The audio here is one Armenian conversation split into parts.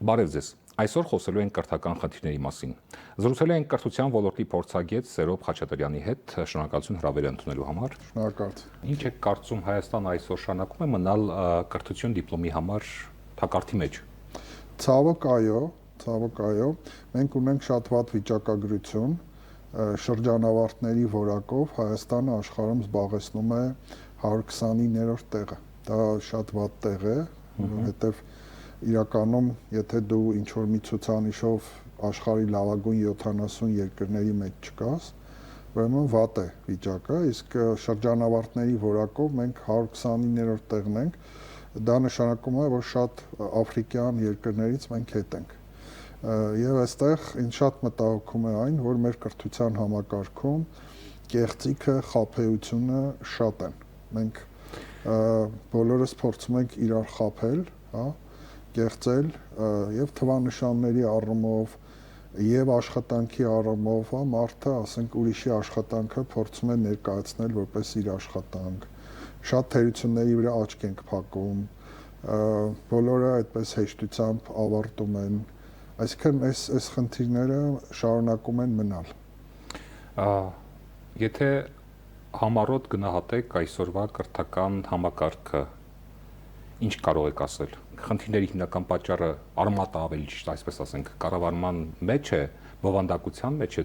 Բարև ձեզ։ Այսօր խոսելու ենք կրթական խնդիրների մասին։ Զրուցելու ենք կրթության ոլորտի փորձագետ Սերոբ Խաչատրյանի հետ, շնորհակալություն հրավերը ընդունելու համար։ Շնորհակալ։ Ինչ եք կարծում, Հայաստանը այսօր շարունակում է մնալ կրթություն դիպլոմի համար թակարդի մեջ։ Ցավոք այո, մենք ունենք շատ վատ վիճակագրություն, շրջանավարտների որակով Հայաստանը աշխարհում զբաղեցնում է 129-րդ տեղը։ Դա շատ վատ տեղ է, որովհետև իրականում, եթե դու ինչ-որ մի ցուցանիշով աշխարհի լավագույն 70 երկրների մեջ չկաս, ուրեմն վատ է վիճակը, իսկ շրջանավարտների որակով մենք 129-րդ տեղն ենք, դա նշանակում է, որ շատ աֆրիկյան երկրներից մենք հետ ենք։ Եվ այստեղ ինձ շատ մտահոգում է այն, որ մեր կրթության համակարգում կեղծիքը, խաբեությունը շատ են։ Մենք բոլորս փորձում ենք իրար խաբել, հա, կեղծել եւ թվանշանների առումով եւ աշխատանքի առումով, հա, մարդը, ասենք, ուրիշի աշխատանքը փորձում է ներկայացնել որպես իր աշխատանք։ Շատ թերությունների վրա աչք ենք փակում, բոլորը այդպես հեշտությամբ ավարտում են, այսինքն այս խնդիրները շարունակում են մնալ։ Եթե համառոտ գնահատեք այսօրվա կրթական համակարգը, ինչ կարող եք ասել։ Խնդիրների հիմնական պատճառը արմատը ավելի ճիշտ, այսպես ասենք, կառավարման մեջ է, բովանդակության մեջ է,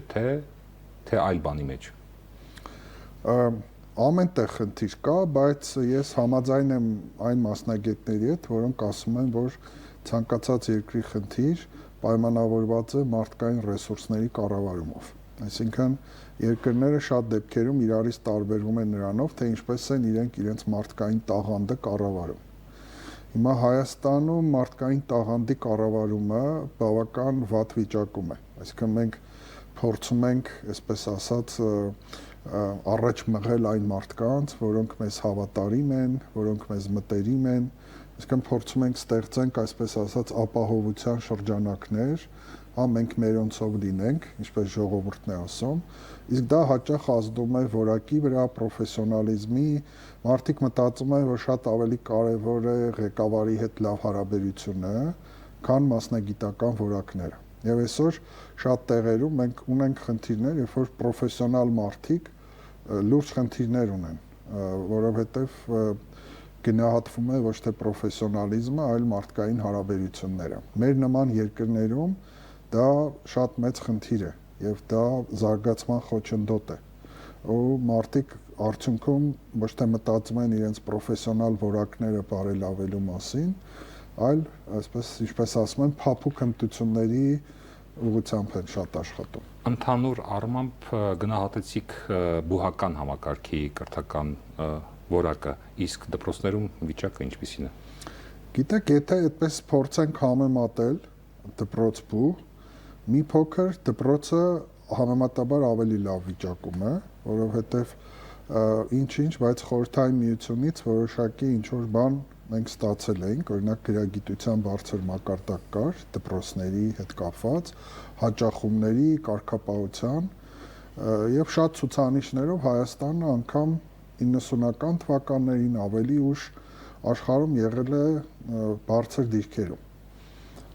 թե այլ բանի մեջ։ Ամեն տեղ խնդիր կա, բայց ես համաձայն եմ այն մասնագետների հետ, որոնք ասում են, որ ցանկացած երկրի խնդիր պայմանավորված է մարդկային ռեսուրսների կառավարումով։ Այսինքն երկրները շատ դեպքերում իրարից տարբերվում են նրանով, թե ինչպես են իրենց մարդկային տաղանդը կառավարում։ Հիմա Հայաստանում մարդկային տաղանդի կառավարումը բավական վատ վիճակում է։ Այսինքն մենք փորձում ենք, այսպես ասած, առաջ մղել այն մարդկանց, որոնք մեզ հավատարիմ են, որոնք մեզ մտերիմ են, այսինքն փորձում ենք ստեղծենք, այսպես ասած, ապահովության շրջանակներ, հա, մենք մերոնցով լինենք, ինչպես ժողովուրդն է ասում, իսկ դա հաճախ ազդում է որակի վրա, պրոֆեսիոնալիզմի, մարդիկ մտածում են, որ շատ ավելի կարևոր է ղեկավարի հետ լավ հարաբերությունը, քան մասնագիտական որակները։ Եվ այսօր շատ տեղերում մենք ունենք խնդիրներ, երբ որ պրոֆեսիոնալ մարդիկ լուրջ խնդիրներ ունեն, որովհետև գնահատվում է ոչ թե պրոֆեսիոնալիզմը, այլ մարդկային հարաբերությունները։ Մեր նման երկրներում դա շատ մեծ խնդիր է եւ դա զարգացման խոչընդոտ է։ Ու մարդիկ արդյունքում ոչ թե մտածում են իրենց պրոֆեսիոնալ որակները բարելավելու մասին, այլ այսպես, ինչպես ասում են, փափուկ հմտությունների ուղղությամբ են շատ աշխատում։ Ընդհանուր առմամբ գնահատեցիք բուհական համակարգի կրթական որակը, իսկ դպրոցներում վիճակը ինչպիսին է։ Գիտեք, եթե այդպես փորձենք համեմատել դպրոց-բուհ, մի փոքր դպրոցը համեմատաբար ավելի լավ վիճակում է, որովհետև ինչ-ինչ, բայց Խորհրդային Միությունից որոշակի ինչ-որ բան մենք ստացել էինք, օրինակ գրագիտության բարձր մակարդակ կար դպրոցների հետ կապված, հաճախումների, կարգապահության եւ շատ ցուցանիշներով Հայաստանը անգամ 90-ական թվականներին ավելի ուշ աշխարհում եղել է բարձր դիրքերում։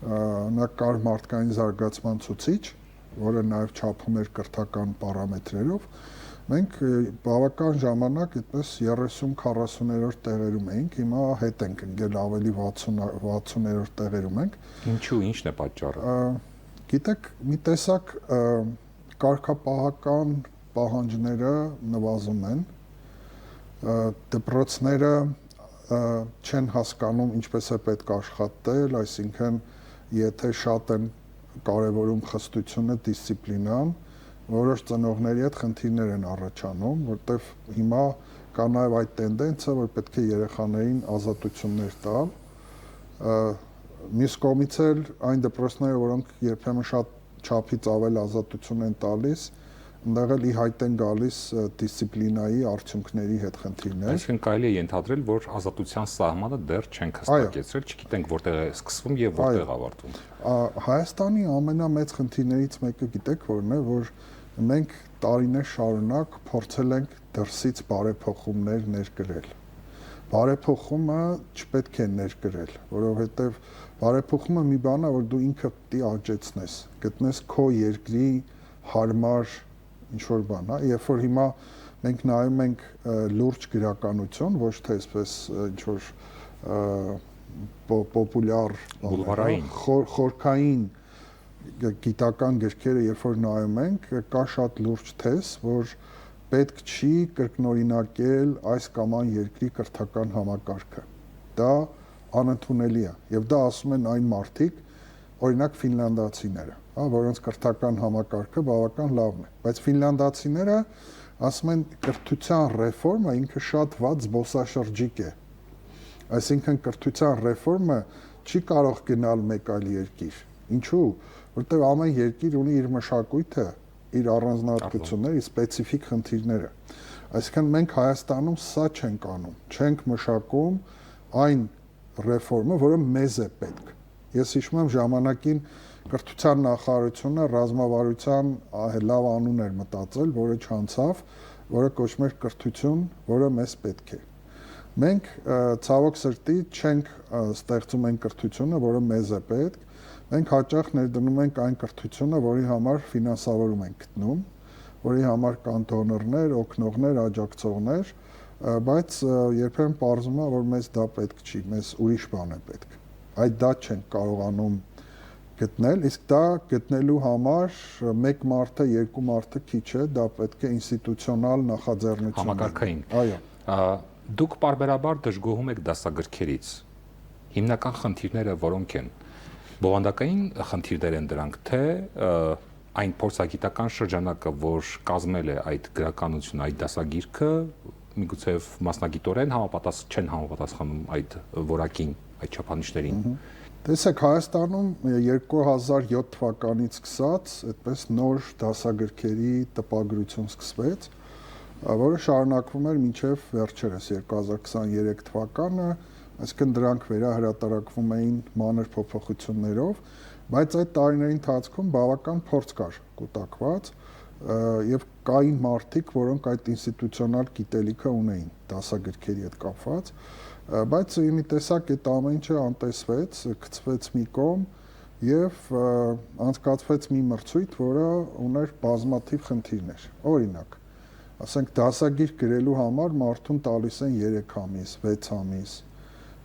Նա կար մարդկային զարգացման ցուցիչ, որը նաև չափում էր կրթական պարամետրերով, մենք բավական ժամանակ այդպես 30-40-րդ տեղերում էինք, հիմա հետ ենք ընկել ավելի 60-րդ տեղերում ենք։ Ինչու, ինչն է պատճառը։ Գիտեք, մի տեսակ կարգապահական պահանջները նվազում են, դպրոցները չեն հասկանում ինչպես է պետք աշխատել, այսինքն եթե շատ են կարևորում խստությունը, դիսցիպլինան, որոշ ծնողների հետ խնդիրներ են առաջանում, որտեվ հիմա կա նաև այդ տենդենսը, որ պետք է երեխաներին ազատություններ տալ։ Մյուս կողմից էլ այն դպրոցները, որոնք երբեմն շատ չափից ավել ազատություն են տալիս, այնտեղ էլ ի հայտ են գալիս դիսցիպլինայի արդյունքների հետ խնդիրներ։ Այսինքն կարելի է ենթադրել, որ ազատության սահմանը դեռ չենք հստակեցրել, չգիտենք որտեղ է սկսվում եւ որտեղ ավարտվում։ Հայաստանի ամենամեծ խնդիրներից մեկը գիտեք որն է, որ մենք տարիներ շարունակ փորձել ենք դրսից բարեփոխումներ ներկրել։ Բարեփոխումը չպետք է ներկրել, որովհետև Բարեփոխումը մի բան է, որ դու ինքը պետք է աճեցնես, գտնես քո երկրի հարմար ինչ-որ բան, հա, երբ որ հիմա մենք նայում ենք լուրջ գրականություն, ոչ թե այսպես ինչ-որ պոպուլյար բուլվարային խորքային գիտական գրքերը, երբ որ նայում ենք, կա շատ լուրջ թեզ, որ պետք չի կրկնօրինակել այս կամ այն երկրի կրթական համակարգը։ Դա անընդունելի է, եւ դա ասում են այն մարդիկ, օրինակ ֆինլանդացիները, հա, որոնց կրթական համակարգը բավական լավն է, բայց ֆինլանդացիները ասում են կրթության ռեֆորմը ինքը շատ վատ զբոսաշրջիկ է։ Այսինքն կրթության ռեֆորմը չի կարող գնալ մեկ այլ երկիր։ Ինչու՞, որտեղ ամեն երկիր ունի իր մշակույթը, իր առանձնահատկությունները, իր սպეციფიկ խնդիրները։ Այսինքն մենք Հայաստանում սա չենք անում, չենք մշակում այն ռեֆորմը, որը մեզ է պետք։ Ես հիշում եմ ժամանակին կրթության նախարարությունը ռազմավարության լավ անուն էր մտածել, որը չանցավ, որը կոչվում էր կրթություն, որը մեզ պետք է։ Մենք ցավոք սրտի չենք ստեղծում այն կրթությունը, որը մեզ է պետք։ Մենք հաճախ ներդնում ենք այն կրթությունը, որի համար ֆինանսավորում ենք գտնում, որի համար կան դոնորներ, օգնողներ, աջակցողներ, բայց երբեմն պարզվում է, որ մեզ դա պետք չի, մեզ ուրիշ բան է պետք։ Այդ դա չենք կարողանում գտնել, իսկ դա գտնելու համար մեկ մարդը, երկու մարդը քիչ է, դա պետք է ինստիտուցիոնալ նախաձեռնություն։ Համակարգային։ Այո։ Դուք պարբերաբար դժգոհում եք դասագրքերից։ Հիմնական խնդիրները որոնք են։ Բովանդակային խնդիրներ են դրանք, թե այն փորձագիտական շրջանակը, որ կազմել է այդ գրականությունը, այդ դասագիրքը, միգուցե մասնագիտորեն չեն համապատասխանում այդ որակին, այդ չափանիշներին։ Տեսեք, Հայաստանում 2007 թվականից սկսած այդպես նոր դասագրքերի տպագրություն սկսվեց, որը շարունակվում էր մինչև վերջերս 2023 թվականը, այսինքն դրանք վերահրատարակվում էին մանր փոփոխություններով, բայց այդ տարիների ընթացքում բավական փորձ կար կուտակված եւ կային մարդիկ, որոնք այդ ինստիտուցիոնալ գիտելիքը ունեին դասագրքերի հետ կապված, բայց մի տեսակ այդ ամեն ինչը անտեսվեց, գցվեց մի կողմ եւ անցկացվեց մի մրցույթ, որը ուներ բազմաթիվ խնդիրներ։ Օրինակ, ասենք դասագիր գրելու համար մարդուն տալիս են 3 ամիս, 6 ամիս։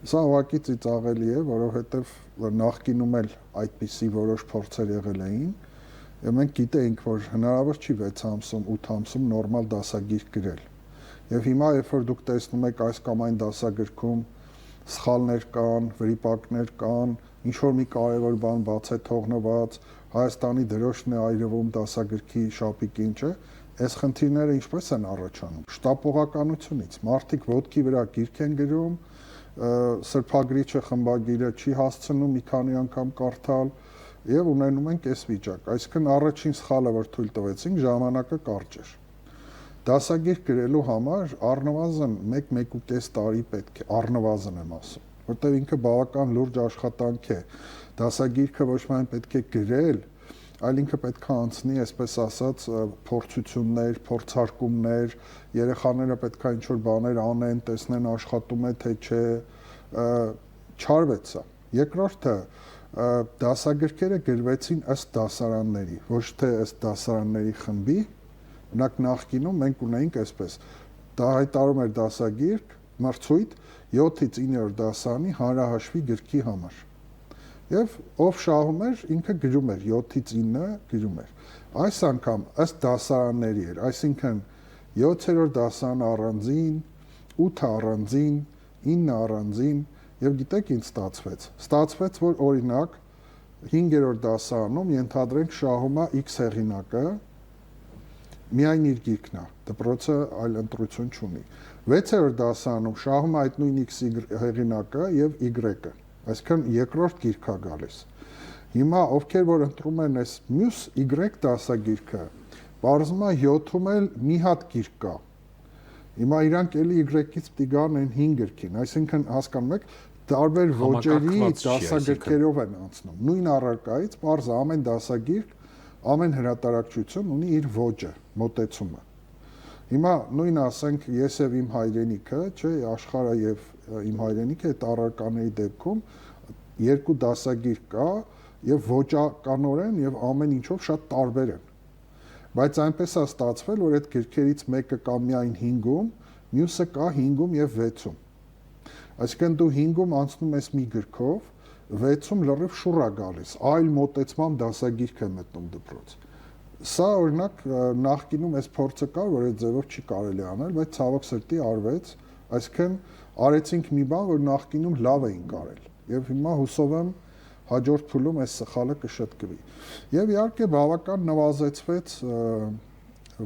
Սա ուղղակի ծիծաղելի է, որովհետև նախկինում էլ այդպիսի որոշ փորձեր եղել էին, եւ մենք գիտեինք, որ հնարավոր չի 6 ամսում, 8 ամսում նորմալ դասագիր գրել։ Եվ հիմա, երբ որ դուք տեսնում եք այս կամ այն դասագրքում սխալներ կան, վրիպակներ կան, ինչ որ մի կարևոր բան բաց է թողնված, Հայաստանի դրոշն է այրվում դասագրքի շապիկին, չէ՞, այս խնդիրները ինչպես են առաջանում։ Շտապողականությունից մարդիկ ոտքի վրա գիրք են գրում, սրբագրիչը խմբագիրը չի հասցնում մի քանի անգամ կարդալ եւ ունենում ենք այս վիճակ։ Այսինքն առաջին սխալը, որ թույլ տվեցինք, ժամանակը կարճ էր։ Դասագիր գրելու համար առնվազն 1-1.5 տարի պետք է, առնվազն եմ ասում, որտեղ ինքը բավական լուրջ աշխատանք է։ Դասագիրքը ոչ միայն պետք է գրել, այլ ինքը պետք է անցնի, այսպես ասած, փորձություններ, փորձարկումներ, երեխաները պետք է ինչ-որ բաներ անեն, տեսնեն աշխատում է թե չէ, չարվեց սա։ Երկրորդը, դասագրքերը գրվեցին ըստ դասարանների, ոչ թե ըստ դասարանների խմբի, օրինակ նախկինում մենք ունեինք այսպես, դա հայտարարում էր դասագիրք, մրցույթ 7-ից 9-րդ դասարանի հանրահաշվի գրքի համար։ Եվ ով շահում էր, ինքը գրում էր 7-ից 9 գրում էր։ Այս անգամ ըստ դասարանների էր, այսինքն 7-րդ դասարան առանձին, 8 առանձին, 9 առանձին, եւ գիտեք ինչ ստացվեց։ Ստացվեց, որ օրինակ 5-րդ դասարանում ենթադրենք շահում է X հեղինակը, միայն իր գիրքն է, դպրոցը այլ ընտրություն չունի։ 6-րդ դասարանում շահում է այդ նույն X հեղինակը եւ Y-ը, այսինքն երկրորդ գիրք է գալիս։ Հիմա ովքեր որ ընտրում են այս մյուս Y դասագիրքը, բարձում է 7-ում էլ մի հատ գիրք կա։ Հիմա իրանք էլի Y-ից պիտի գան այն 5 գրքին, այսինքն հասկանում եք, տարբեր ոճերի դասագրքերով են անցնում։ Նույն առարկայից բարձ ամեն դասագիրք, ամեն հրատարակչություն ունի իր ոճը, մոտեցումը։ Հիմա նույն ասենք ես եւ իմ հայրենիքը, չէ, աշխարհը եւ իմ հայրենիքը այդ առարկաների դեպքում երկու դասագիր կա եւ ոճականորեն եւ ամեն ինչով շատ տարբեր են։ Բայց այնպես է ստացվել, որ այդ գրքերից մեկը կա միայն 5-ում, մյուսը կա 5-ում եւ 6-ում։ Այսինքն դու 5-ում անցնում ես մի գրքով, 6-ում լրիվ շուռ է գալիս, այլ մոտեցմամբ դասագիրք է մտնում դպրոց։ Սա օրինակ նախկինում այս փորձը կար, որ այդ ձևով չի կարելի անել, բայց ցավոք սրտի արվեց, այսինքն արեցինք մի բան, որ նախկինում լավ էին կարել։ Եվ հիմա հուսով եմ հաջորդ փուլում այս սխալը կշտկվի։ Եվ իհարկե բավական նվազեցվեց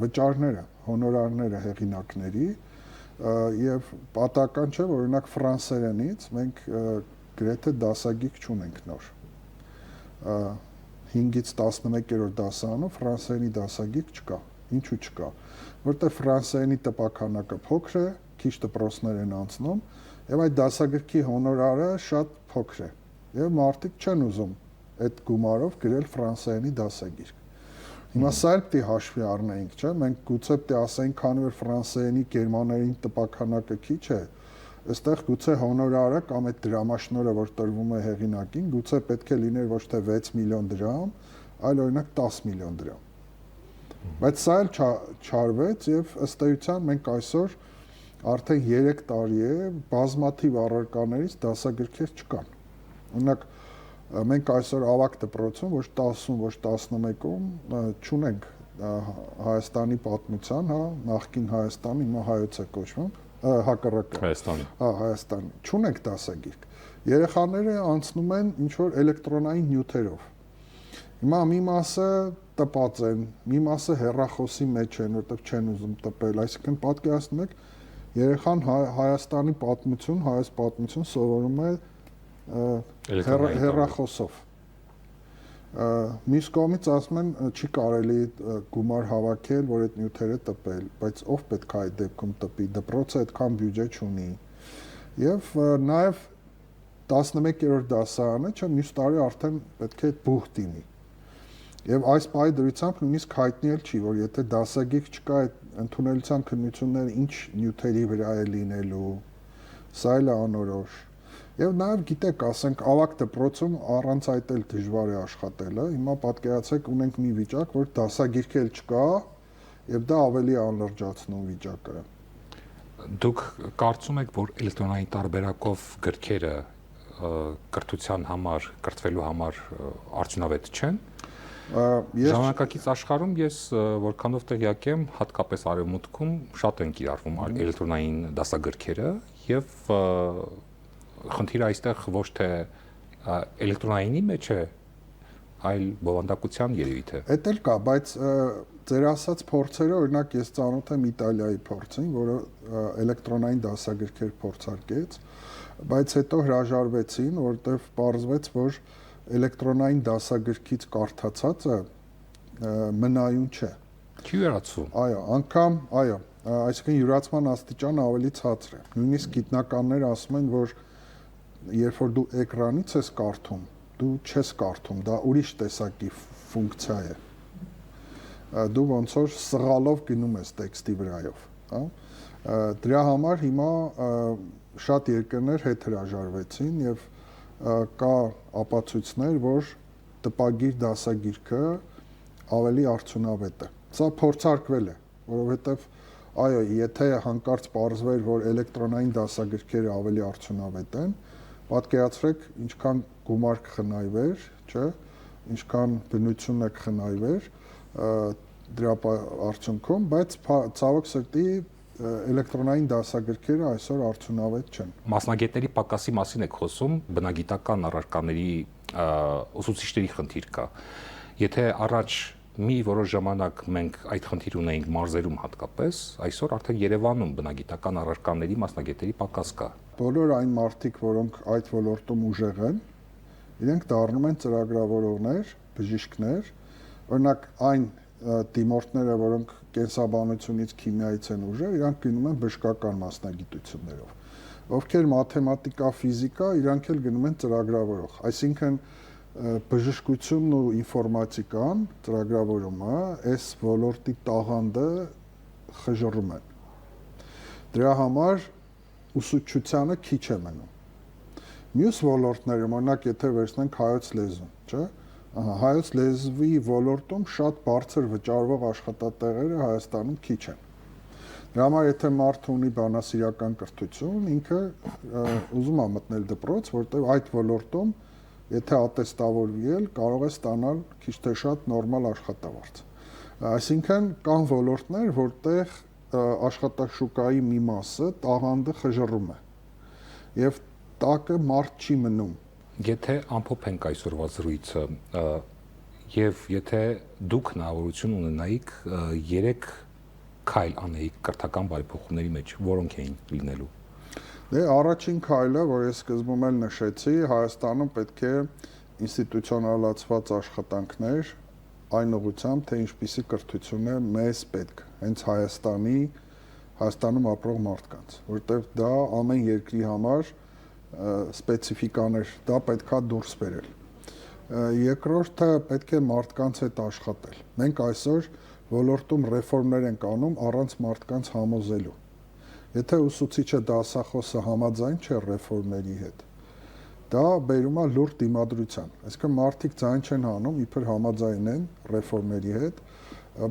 վճարները, հոնորարները հեղինակների, եւ պատահական չէ, որ օրինակ ֆրանսերենից մենք գրեթե դասագիր չունենք նոր։ 5-ից 11-րդ դասարանով ֆրանսերենի դասագիր չկա։ Ինչու չկա։ Որտեղ ֆրանսերենի տպաքանակը փոքր է, քիչ դպրոցներ են անցնում, եւ այդ դասագրքի հոնորարը շատ փոքր է։ Եվ մարդիկ չեն ուզում այդ գումարով գրել ֆրանսերենի դասագիր։ Հիմա սա էլ պետք է հաշվի առնենք, չէ՞, մենք գուցե պետք է ասենք, քանի որ ֆրանսերենի գերմաներենի տպաքանակը քիչ է, այստեղ գուցե հոնորարը կամ այդ դրամաշնորհը, որ տրվում է հեղինակին, գուցե պետք է լիներ ոչ թե 6 միլիոն դրամ, այլ օրինակ 10 միլիոն դրամ։ Բայց սա էլ չարվեց եւ ըստ էության մենք այսօր արդեն 3 տարի է բազմաթիվ առարկաներից դասագրքեր չկան։ Օրինակ մենք այսօր ավագ դպրոցում ոչ 10-ում, ոչ 11-ում չունենք Հայաստանի պատմության, հա, նախկին Հայաստանի, հիմա հայոց է կոչվում, հակառակը։ Հայաստանի։ Հա, Հայաստանի։ Չունենք դասագիրք։ Երեխաները անցնում են ինչ որ էլեկտրոնային նյութերով։ Հիմա մի մասը տպած են, մի մասը հեռախոսի մեջ են, որտեղ չեն ուզում տպել, այսինքն պատկերացնում եք, երեխան Հայաստանի պատմություն, հայոց պատմություն սովորում է հեռախոսով։ Մյուս կողմից ասում են չի կարելի գումար հավաքել, որ այդ նյութերը տպել, բայց ով պետք է այդ դեպքում տպի, դպրոցը այդքան բյուջե չունի։ Եվ նաև 11-րդ դասարանը, չէ, մյուս տարի արդեն պետք է բուխ դիմի։ Եվ այս պահի դրությամբ նույնիսկ հայտնի էլ չի, որ եթե դասագիր չկա, այդ ընդունելության քննությունները ինչ նյութերի վրա է լինելու, սա էլ է անորոշ։ Եվ նաև գիտեք, ասենք ավագ դպրոցում առանց այդ էլ դժվար է աշխատելը։ Հիմա պատկերացեք, ունենք մի վիճակ, որ դասագիրք էլ չկա, եւ դա ավելի անլրջացնում վիճակը։ Դուք կարծում եք, որ էլեկտրոնային տարբերակով գրքերը կրթության համար, կրթվելու համար արդյունավետ չեն։ Ժամանակակից աշխարհում ես որքանով տեղյակ եմ, հատկապես արևմուտքում շատ են կիրառվում էլեկտրոնային դասագրքերը եւ խնդիրը այստեղ ոչ թե էլեկտրոնայինի մեջ է, այլ բովանդակության երևի թե։ Էդ էլ կա, բայց ձեր ասած փորձերը, օրինակ ես ծանոթ եմ Իտալիայի փորձին, որը էլեկտրոնային դասագրքեր փորձարկեց, բայց հետո հրաժարվեցին, որովհետև պարզվեց, որ էլեկտրոնային դասագրքից կարդացածը մնայուն չէ։ Չի յուրացվում։ Այո, անգամ, այո, այսինքն յուրացման աստիճանը ավելի ցածր է։ Նույնիսկ գիտնականներ ասում են, որ երբ որ դու էկրանից ես կարդում, դու չես կարդում, դա ուրիշ տեսակի ֆունկցիա է։ Դու ոնց որ սղալով գնում ես տեքստի վրայով, հա։ Դրա համար հիմա շատ երկրներ հետ հրաժարվեցին եւ կա ապացույցներ, որ տպագիր դասագիրքը ավելի արդյունավետ է։ Սա փորձարկվել է, որովհետև այո, եթե հանկարծ պարզվեր, որ էլեկտրոնային դասագրքերը ավելի արդյունավետ են, պատկերացրեք, ինչքան գումար կխնայվեր, չէ, ինչքան բնությունը կխնայվեր դրա արդյունքում, բայց ցավոք սրտի էլեկտրոնային դասագրքերը այսօր արդյունավետ չեն։ Մասնագետների պակասի մասին եք խոսում, բնագիտական առարկաների ուսուցիչների խնդիր կա։ Եթե առաջ մի որոշ ժամանակ մենք այդ խնդիր ունեինք մարզերում հատկապես, այսօր արդեն Երևանում բնագիտական առարկաների մասնագետների պակաս կա։ Բոլոր այն մարդիկ, որոնք այդ ոլորտում ուժեղ են, իրենք դառնում են ծրագրավորողներ, բժիշկներ, օրինակ այն դիմորդները, որոնք կենսաբանությունից, քիմիայից են ուժեղ, իրանք գնում են բժշկական մասնագիտություններով։ Ովքեր մաթեմատիկա, ֆիզիկա, իրանք էլ գնում են ծրագրավորող։ Այսինքն բժշկությունն ու ինֆորմատիկան, ծրագրավորումը, այս ոլորտի տաղանդը խժռում են։ Դրա համար ուսուցչությանը քիչ է մնում։ Մյուս ոլորտներում, օրինակ, եթե վերցնենք հայոց լեզուն, չէ՞, հայոց լեզվի ոլորտում շատ բարձր վճարվող աշխատատեղերը Հայաստանում քիչ են։ Դրա համար եթե մարդը ունի բանասիրական կրթություն, ինքը ուզում է մտնել դպրոց, որտեղ այդ ոլորտում եթե ատեստավորվի էլ կարող է ստանալ քիչ թե շատ նորմալ աշխատավարձ։ Այսինքն կան ոլորտներ, որտեղ աշխատաշուկայի մի մասը տաղանդը խժռում է։ Եվ տակը մարդ չի մնում։ Եթե ամփոփենք այսօրվա զրույցը եւ եթե դուք հնարավորություն ունենայիք 3 քայլ անեիք կրթական բարեփոխումների մեջ, որոնք էին լինելու։ Դե առաջին քայլը, որ ես սկզբում էլ նշեցի, Հայաստանում պետք է ինստիտուցիոնալացված աշխատանքներ այն ուղղությամբ, թե ինչպիսի կրթություն է մեզ պետք, հենց Հայաստանում ապրող մարդկանց, որտեղ դա ամեն երկրի համար սպეციფიկաներ, դա պետքա դուրս բերել։ Երկրորդը պետք է մարդկանց հետ աշխատել։ Մենք այսօր ոլորտում ռեֆորմներ ենք անում առանց մարդկանց համոզելու։ Եթե ուսուցիչը դասախոսը համաձայն չէ ռեֆորմների հետ, դա բերում է լուրջ դիմադրության։ Այսինքն մարդիկ ձայն չեն հանում, իբր համաձայն են ռեֆորմերի հետ,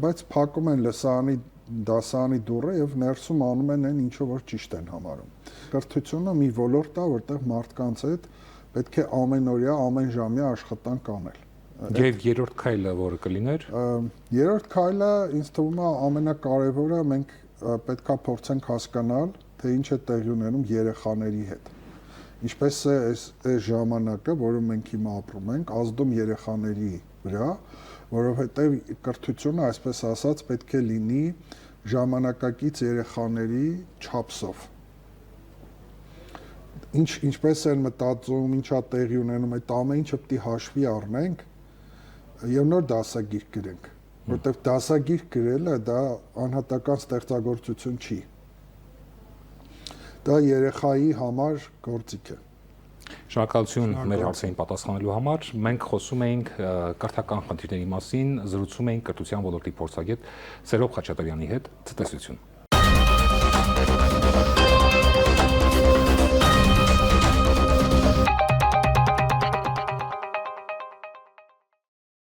բայց փակում են լսարանի դասարանի դուռը եւ ներսում անում են այն ինչը որ ճիշտ են համարում։ Կրթությունը մի ոլորտ է, որտեղ մարդկանց հետ պետք է ամենօրյա, ամենժամյա աշխատանք անել։ Եվ երրորդ քայլը որը կլիներ։ Երրորդ քայլը ինձ թվում է ամենակարևորը, մենք պետքա փորձենք հասկանալ, թե ինչ է տեղի ունենում երեխաների հետ։ Ինչպես է այս ժամանակը, որը մենք հիմա ապրում ենք, ազդում երեխաների վրա, որովհետև կրթությունը, այսպես ասած, պետք է լինի ժամանակակից երեխաների չափսով։ Ինչպես են մտածում, ինչա տեղի ունենում, այդ ամեն ինչը պետք է հաշվի առնենք եւ նոր դասագիր գրենք, որտեղ դասագիր գրելը դա անհատական ստեղծագործություն չի։ Դա երեխայի համար գործիք է։ Շնորհակալություն մեր հարցերին պատասխանելու համար։ Մենք խոսում էինք կրթական խնդիրների մասին, զրուցում էինք կրթության ոլորտի փորձագետ Սերոբ Խաչատրյանի հետ։ Ցտեսություն։